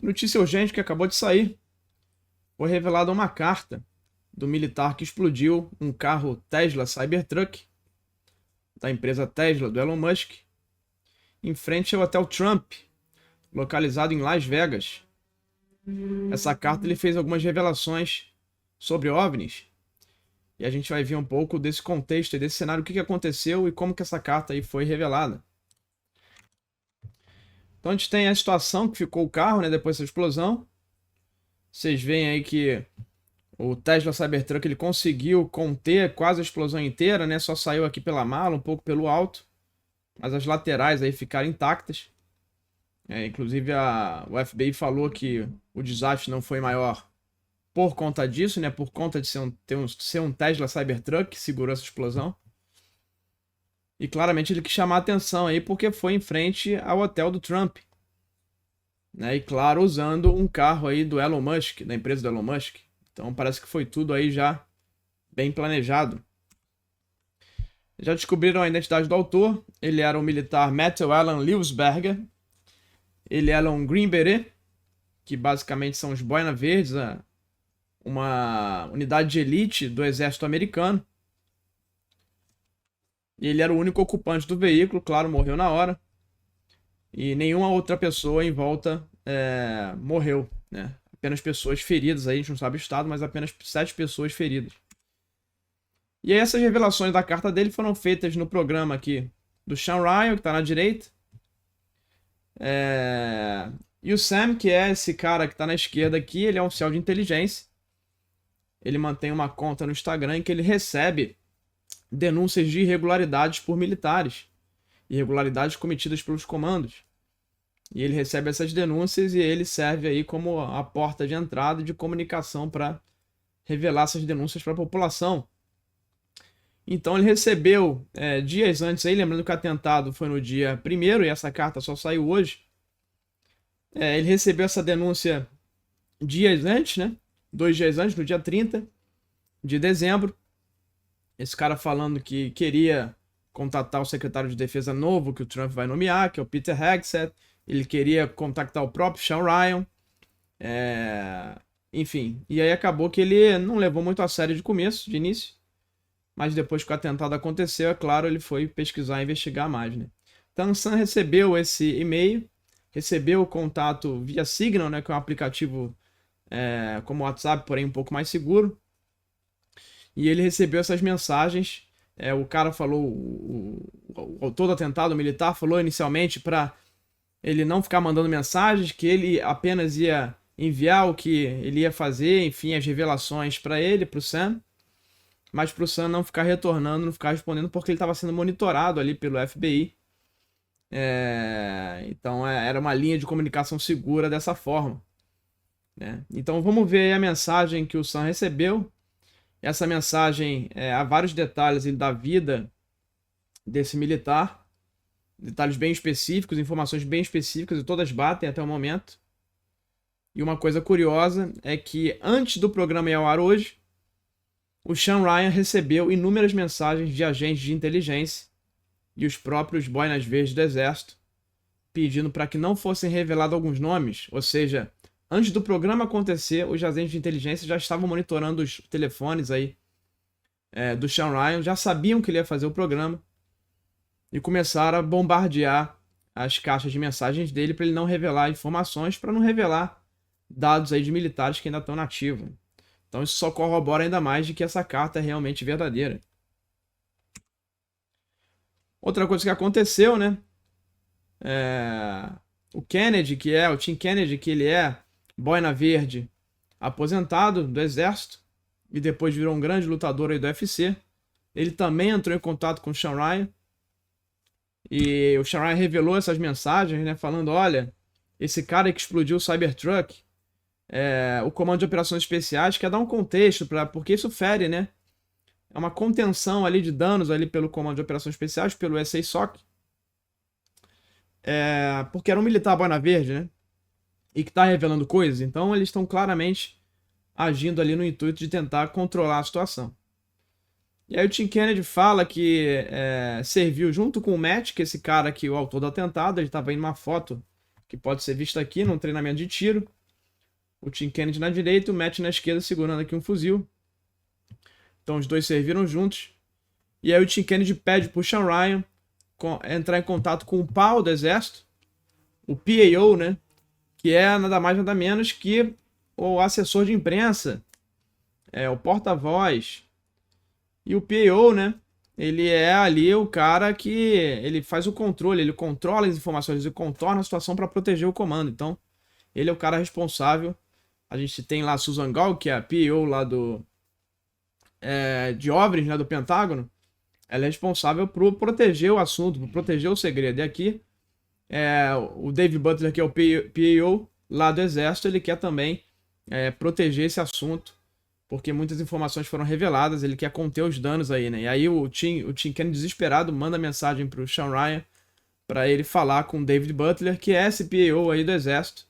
Notícia urgente que acabou de sair. Foi revelada uma carta do militar que explodiu um carro Tesla Cybertruck, da empresa Tesla, do Elon Musk, em frente ao Hotel Trump, localizado em Las Vegas. Essa carta ele fez algumas revelações sobre OVNIs. E a gente vai ver um pouco desse contexto e desse cenário, o que aconteceu e como que essa carta aí foi revelada. Então a gente tem a situação que ficou o carro, né, depois dessa explosão. Vocês veem aí que o Tesla Cybertruck ele conseguiu conter quase a explosão inteira, né? Só saiu aqui pela mala, um pouco pelo alto. Mas as laterais aí ficaram intactas. Inclusive o FBI falou que o desastre não foi maior por conta disso, né? Por conta de ser um Tesla Cybertruck que segurou essa explosão. E claramente ele quis chamar a atenção aí porque foi em frente ao hotel do Trump. Né? E claro, usando um carro aí do Elon Musk, da empresa do Elon Musk. Então parece que foi tudo aí já bem planejado. Já descobriram a identidade do autor. Ele era o militar Matthew Alan Liusberger. Ele era um Green Beret, que basicamente são os Boina Verdes, uma unidade de elite do exército americano. E ele era o único ocupante do veículo, claro, morreu na hora. E nenhuma outra pessoa em volta morreu, né? Apenas pessoas feridas, aí a gente não sabe o estado, mas apenas 7 pessoas feridas. E aí essas revelações da carta dele foram feitas no programa aqui do Sean Ryan, que está na direita. E o Sam, que é esse cara que está na esquerda aqui, ele é um oficial de inteligência. Ele mantém uma conta no Instagram em que ele recebe denúncias de irregularidades por militares. Irregularidades cometidas pelos comandos. E ele recebe essas denúncias e ele serve aí como a porta de entrada de comunicação para revelar essas denúncias para a população. Então ele recebeu dias antes aí, lembrando que o atentado foi no dia 1º e essa carta só saiu hoje. Ele recebeu essa denúncia dias antes, né? 2 dias antes, no dia 30 de dezembro. Esse cara falando que queria contatar o secretário de defesa novo que o Trump vai nomear, que é o Peter Hegseth. Ele queria contactar o próprio Sean Ryan. Enfim, e aí acabou que ele não levou muito a sério de início. Mas depois que o atentado aconteceu, é claro, ele foi pesquisar e investigar mais, né? Então o Sam recebeu esse e-mail, recebeu o contato via Signal, né, que é um aplicativo como o WhatsApp, porém um pouco mais seguro. E ele recebeu essas mensagens. O cara falou, o autor do atentado, o militar, falou inicialmente para ele não ficar mandando mensagens, que ele apenas ia enviar o que ele ia fazer, enfim, as revelações para ele, para o Sam. Mas para o Sam não ficar retornando, não ficar respondendo, porque ele estava sendo monitorado ali pelo FBI. Então era uma linha de comunicação segura dessa forma. Né? Então vamos ver aí a mensagem que o Sam recebeu. Essa mensagem há vários detalhes da vida desse militar. Detalhes bem específicos, informações bem específicas, e todas batem até o momento. E uma coisa curiosa é que antes do programa ir ao ar hoje, o Sean Ryan recebeu inúmeras mensagens de agentes de inteligência e os próprios boinas verdes do exército pedindo para que não fossem revelados alguns nomes. Ou seja, antes do programa acontecer, os agentes de inteligência já estavam monitorando os telefones aí do Sean Ryan, já sabiam que ele ia fazer o programa e começaram a bombardear as caixas de mensagens dele para ele não revelar informações, para não revelar dados aí de militares que ainda estão na ativa. Então isso só corrobora ainda mais de que essa carta é realmente verdadeira. Outra coisa que aconteceu, né? O Kennedy, o Tim Kennedy, que ele é boina verde aposentado do exército e depois virou um grande lutador aí do UFC. Ele também entrou em contato com o Sean Ryan. E o Sean Ryan revelou essas mensagens, né? Falando, olha, esse cara que explodiu o Cybertruck, o Comando de Operações Especiais, quer dar um contexto, porque isso fere, né? É uma contenção ali de danos ali pelo Comando de Operações Especiais, pelo SA-SOC. Porque era um militar boina verde, né? E que está revelando coisas. Então eles estão claramente agindo ali no intuito de tentar controlar a situação. E aí o Tim Kennedy fala que serviu junto com o Matt, que é esse cara aqui, o autor do atentado. Ele estava em uma foto que pode ser visto aqui num treinamento de tiro. O Tim Kennedy na direita, o Matt na esquerda, segurando aqui um fuzil. Então os dois serviram juntos. E aí o Tim Kennedy pede pro Sean Ryan entrar em contato com o PAO do exército, o PAO, né? Que é nada mais nada menos que o assessor de imprensa, o porta-voz. E o PAO, né? Ele é ali o cara que ele faz o controle, ele controla as informações, ele contorna a situação para proteger o comando. Então, ele é o cara responsável. A gente tem lá a Susan Gall, que é a PAO lá de OVNIs, né, do Pentágono. Ela é responsável por proteger o assunto, por proteger o segredo. E aqui, o Dave Butler, que é o PAO lá do Exército, ele quer também proteger esse assunto, porque muitas informações foram reveladas, ele quer conter os danos aí, né? E aí o Tim Kennedy, desesperado, manda mensagem pro Sean Ryan para ele falar com o David Butler, que é esse PAO aí do Exército,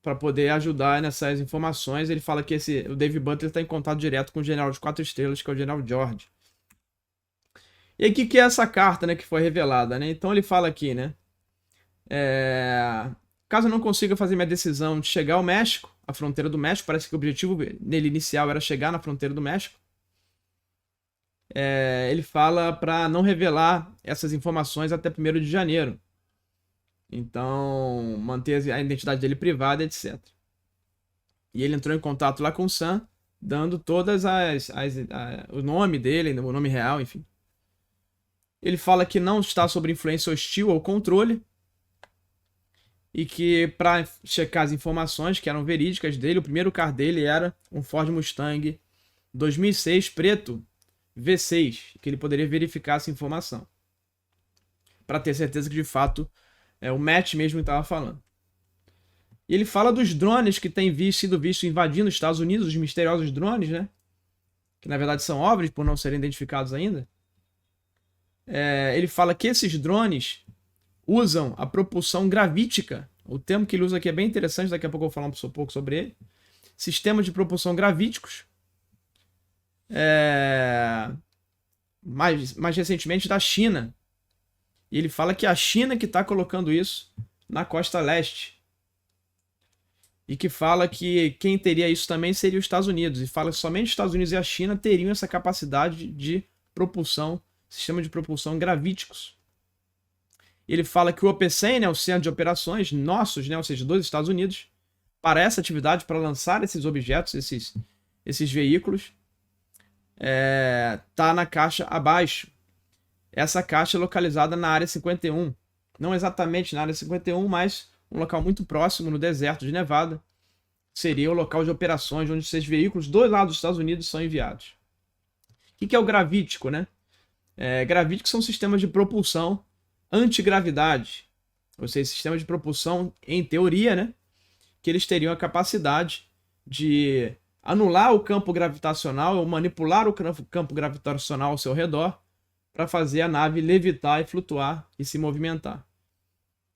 para poder ajudar nessas informações. Ele fala que o David Butler está em contato direto com o general de 4 estrelas, que é o general George. E aí, o que é essa carta, né, que foi revelada, né? Então ele fala aqui, né? Caso eu não consiga fazer minha decisão de chegar ao México, a fronteira do México, parece que o objetivo dele inicial era chegar na fronteira do México. Ele fala para não revelar essas informações até 1º de janeiro. Então, manter a identidade dele privada, etc. E ele entrou em contato lá com o Sam, dando todas o nome dele, o nome real, enfim. Ele fala que não está sob influência hostil ou controle, e que para checar as informações que eram verídicas dele, o primeiro carro dele era um Ford Mustang 2006 preto V6, que ele poderia verificar essa informação, para ter certeza que de fato o Matt mesmo estava falando. E ele fala dos drones que têm sido vistos invadindo os Estados Unidos, os misteriosos drones, né? Que na verdade são OVNIs, por não serem identificados ainda. Ele fala que esses drones usam a propulsão gravítica. O termo que ele usa aqui é bem interessante, daqui a pouco eu vou falar um pouco sobre ele. Sistemas de propulsão gravíticos. Mais recentemente da China. E ele fala que é a China que está colocando isso na costa leste. E que fala que quem teria isso também seria os Estados Unidos. E fala que somente os Estados Unidos e a China teriam essa capacidade de propulsão, sistema de propulsão gravíticos. Ele fala que o OPCEN, né, o Centro de Operações nossos, né, ou seja, dos Estados Unidos, para essa atividade, para lançar esses objetos, esses veículos, está na caixa abaixo. Essa caixa é localizada na área 51. Não exatamente na área 51, mas um local muito próximo, no deserto de Nevada. Seria o local de operações onde esses veículos dos lados dos Estados Unidos são enviados. O que é o gravítico, né? Gravíticos são sistemas de propulsão antigravidade. Ou seja, sistemas de propulsão, em teoria, né? Que eles teriam a capacidade de anular o campo gravitacional ou manipular o campo gravitacional ao seu redor para fazer a nave levitar e flutuar e se movimentar.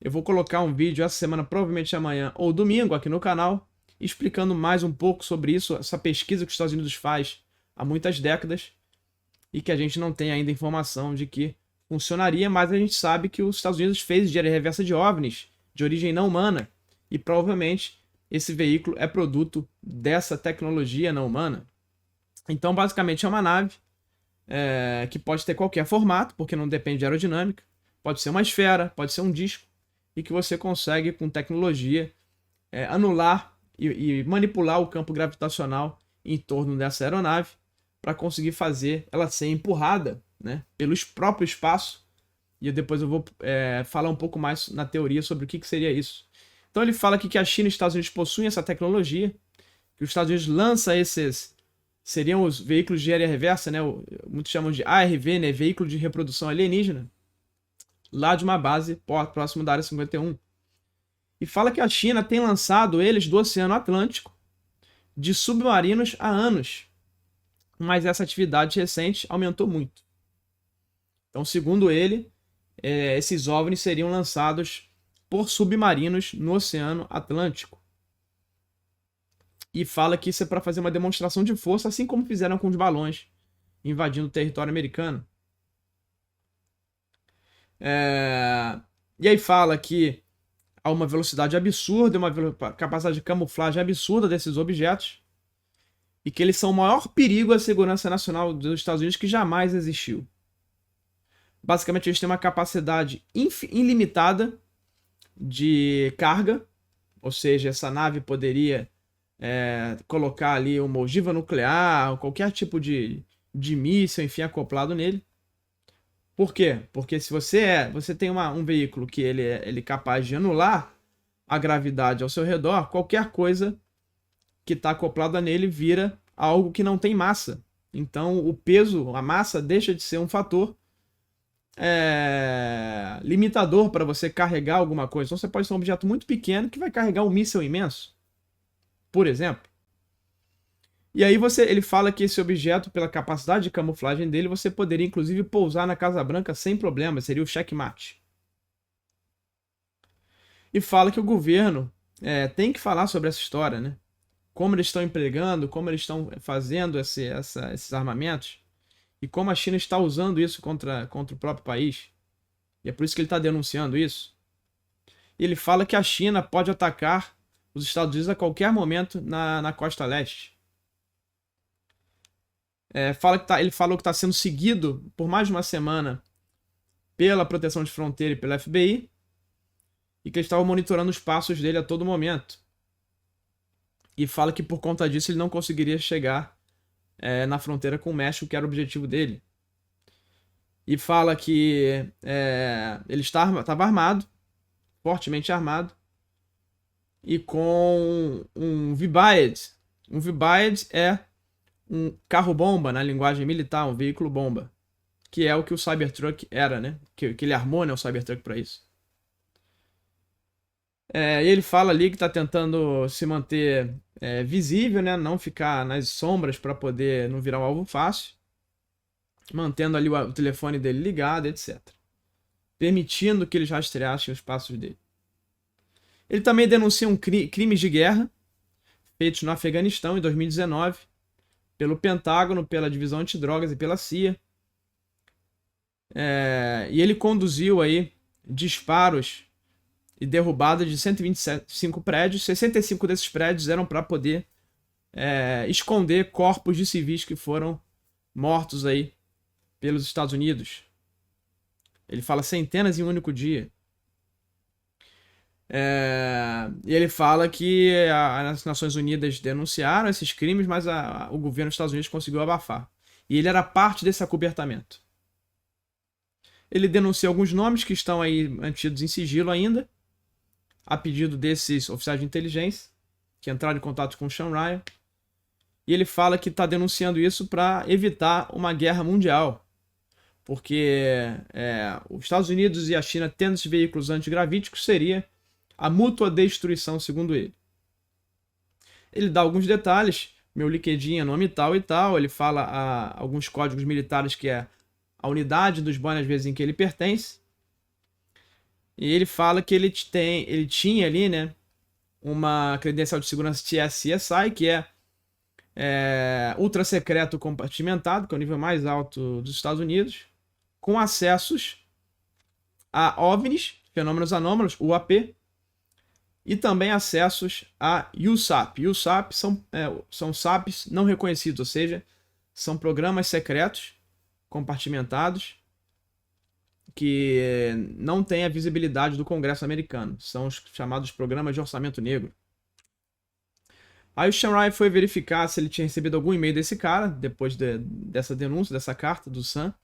Eu vou colocar um vídeo essa semana, provavelmente amanhã ou domingo, aqui no canal, explicando mais um pouco sobre isso, essa pesquisa que os Estados Unidos faz há muitas décadas e que a gente não tem ainda informação de que funcionaria, mas a gente sabe que os Estados Unidos fez engenharia reversa de OVNIs, de origem não humana, e provavelmente esse veículo é produto dessa tecnologia não humana. Então, basicamente, é uma nave que pode ter qualquer formato, porque não depende de aerodinâmica, pode ser uma esfera, pode ser um disco, e que você consegue, com tecnologia, anular e manipular o campo gravitacional em torno dessa aeronave para conseguir fazer ela ser empurrada, né, pelo próprio espaço. E depois eu vou falar um pouco mais na teoria sobre o que seria isso. Então ele fala aqui que a China e os Estados Unidos possuem essa tecnologia, que os Estados Unidos lança seriam os veículos de engenharia reversa, né, muitos chamam de ARV, né, veículo de reprodução alienígena, lá de uma base próximo da área 51. E fala que a China tem lançado eles do Oceano Atlântico de submarinos há anos, mas essa atividade recente aumentou muito. Então, segundo ele, esses OVNIs seriam lançados por submarinos no Oceano Atlântico. E fala que isso é para fazer uma demonstração de força, assim como fizeram com os balões invadindo o território americano. E aí fala que a uma velocidade absurda, uma capacidade de camuflagem absurda desses objetos, e que eles são o maior perigo à segurança nacional dos Estados Unidos que jamais existiu. Basicamente, eles têm uma capacidade ilimitada de carga, ou seja, essa nave poderia colocar ali uma ogiva nuclear, qualquer tipo de míssil, enfim, acoplado nele. Por quê? Porque se você tem um veículo que ele é capaz de anular a gravidade ao seu redor, qualquer coisa que está acoplada nele vira algo que não tem massa. Então o peso, a massa, deixa de ser um fator limitador para você carregar alguma coisa. Então você pode ser um objeto muito pequeno que vai carregar um míssil imenso, por exemplo. E aí ele fala que esse objeto, pela capacidade de camuflagem dele, você poderia inclusive pousar na Casa Branca sem problema, seria o checkmate. E fala que o governo tem que falar sobre essa história, né? Como eles estão empregando, como eles estão fazendo esses armamentos, e como a China está usando isso contra o próprio país. E é por isso que ele está denunciando isso. E ele fala que a China pode atacar os Estados Unidos a qualquer momento na costa leste. Ele falou que está sendo seguido por mais de uma semana pela Proteção de Fronteira e pela FBI, e que eles estavam monitorando os passos dele a todo momento. E fala que por conta disso ele não conseguiria chegar na fronteira com o México, que era o objetivo dele. E fala que ele estava armado, fortemente armado, e com um V-Byed. Um V-Byed é um carro-bomba na linguagem militar, um veículo-bomba, que é o que o Cybertruck era, né? Que ele armou, né, o Cybertruck para isso. E ele fala ali que está tentando se manter visível, né? Não ficar nas sombras para poder não virar um alvo fácil, mantendo ali o telefone dele ligado, etc. Permitindo que eles rastreassem os passos dele. Ele também denuncia crimes de guerra feitos no Afeganistão em 2019 pelo Pentágono, pela Divisão Antidrogas e pela CIA. E ele conduziu aí disparos e derrubada de 125 prédios. 65 desses prédios eram para poder esconder corpos de civis que foram mortos aí pelos Estados Unidos. Ele fala centenas em um único dia. E ele fala que as Nações Unidas denunciaram esses crimes, mas o governo dos Estados Unidos conseguiu abafar. E ele era parte desse acobertamento. Ele denuncia alguns nomes que estão aí mantidos em sigilo ainda, a pedido desses oficiais de inteligência, que entraram em contato com o Sean Ryan. E ele fala que está denunciando isso para evitar uma guerra mundial. Porque os Estados Unidos e a China tendo esses veículos antigravíticos seria a mútua destruição, segundo ele. Ele dá alguns detalhes, meu LinkedIn é nome tal e tal, ele fala alguns códigos militares que é a unidade dos banhos, às vezes, em que ele pertence. E ele fala que ele tinha ali, né, uma credencial de segurança TS-CSI, que é ultra secreto compartimentado, que é o nível mais alto dos Estados Unidos, com acessos a OVNIs, fenômenos anômalos, UAP, e também acessos a USAP. USAP são SAPs não reconhecidos, ou seja, são programas secretos compartimentados que não têm a visibilidade do Congresso americano. São os chamados programas de orçamento negro. Aí o Sean Ryan foi verificar se ele tinha recebido algum e-mail desse cara, depois dessa denúncia, dessa carta do Sam.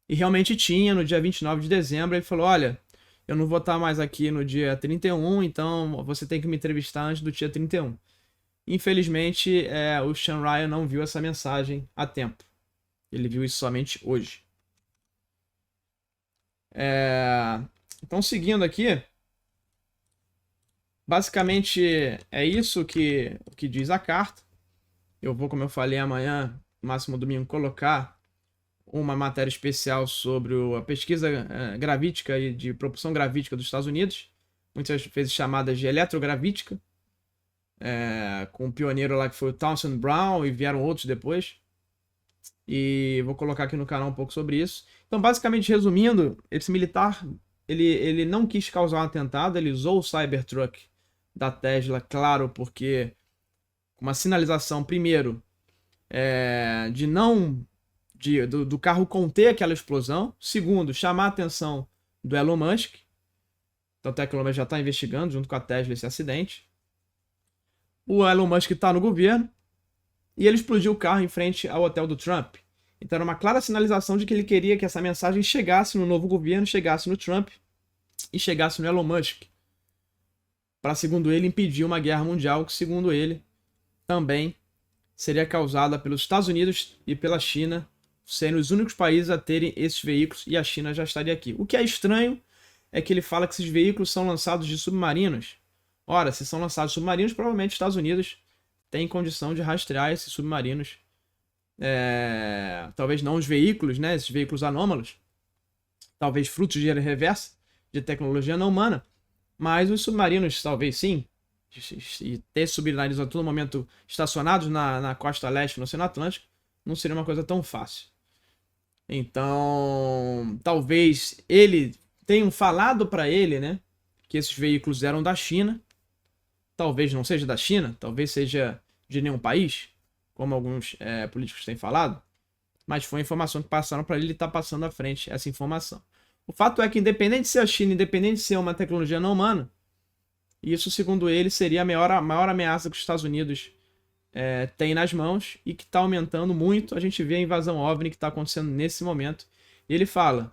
E realmente tinha, no dia 29 de dezembro, ele falou, olha, eu não vou estar mais aqui no dia 31, então você tem que me entrevistar antes do dia 31. Infelizmente, o Sean Ryan não viu essa mensagem a tempo. Ele viu isso somente hoje. Então, seguindo aqui, basicamente é isso que diz a carta. Eu vou, como eu falei, amanhã, máximo domingo, colocar uma matéria especial sobre a pesquisa gravítica e de propulsão gravítica dos Estados Unidos, muitas vezes chamada de eletrogravítica, com um pioneiro lá que foi o Townsend Brown, e vieram outros depois. E vou colocar aqui no canal um pouco sobre isso. Então, basicamente, resumindo, esse militar ele não quis causar um atentado, ele usou o Cybertruck da Tesla, claro, porque uma sinalização, primeiro, de não do carro conter aquela explosão. Segundo, chamar a atenção do Elon Musk. Tanto é que o Elon Musk já está investigando, junto com a Tesla, esse acidente. O Elon Musk está no governo e ele explodiu o carro em frente ao hotel do Trump. Então era uma clara sinalização de que ele queria que essa mensagem chegasse no novo governo, chegasse no Trump e chegasse no Elon Musk. Para, segundo ele, impedir uma guerra mundial que, segundo ele, também seria causada pelos Estados Unidos e pela China, sendo os únicos países a terem esses veículos, e a China já estaria aqui. O que é estranho é que ele fala que esses veículos são lançados de submarinos. Ora, se são lançados submarinos, provavelmente os Estados Unidos têm condição de rastrear esses submarinos. Talvez não os veículos, né? Esses veículos anômalos. Talvez frutos de reversa, de tecnologia não humana. Mas os submarinos, talvez sim. E ter submarinos a todo momento estacionados na costa leste, no Oceano Atlântico, não seria uma coisa tão fácil. Então, talvez ele tenham falado para ele, né, que esses veículos eram da China. Talvez não seja da China, talvez seja de nenhum país, como alguns políticos têm falado. Mas foi a informação que passaram para ele, ele está passando à frente essa informação. O fato é que, independente de ser a China, independente de ser uma tecnologia não humana, isso, segundo ele, seria a maior ameaça que os Estados Unidos tem nas mãos e que está aumentando muito. A gente vê a invasão OVNI que está acontecendo nesse momento. E ele fala,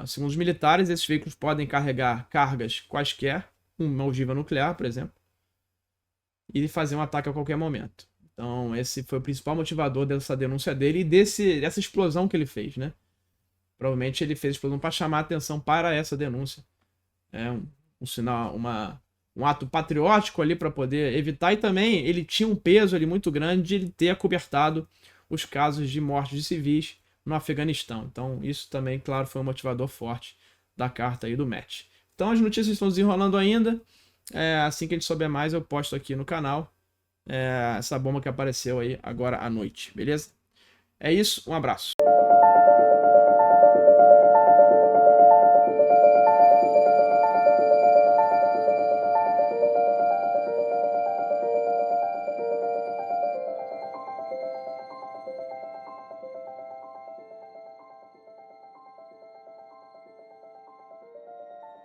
segundo os militares, esses veículos podem carregar cargas quaisquer, uma ogiva nuclear, por exemplo, e fazer um ataque a qualquer momento. Então, esse foi o principal motivador dessa denúncia dele e dessa explosão que ele fez, né? Provavelmente ele fez a explosão para chamar a atenção para essa denúncia. Um sinal, um ato patriótico ali para poder evitar, e também ele tinha um peso ali muito grande de ele ter acobertado os casos de mortes de civis no Afeganistão. Então isso também, claro, foi um motivador forte da carta aí do Matt. Então as notícias estão desenrolando ainda. Assim que a gente souber mais, eu posto aqui no canal essa bomba que apareceu aí agora à noite, beleza? É isso, um abraço.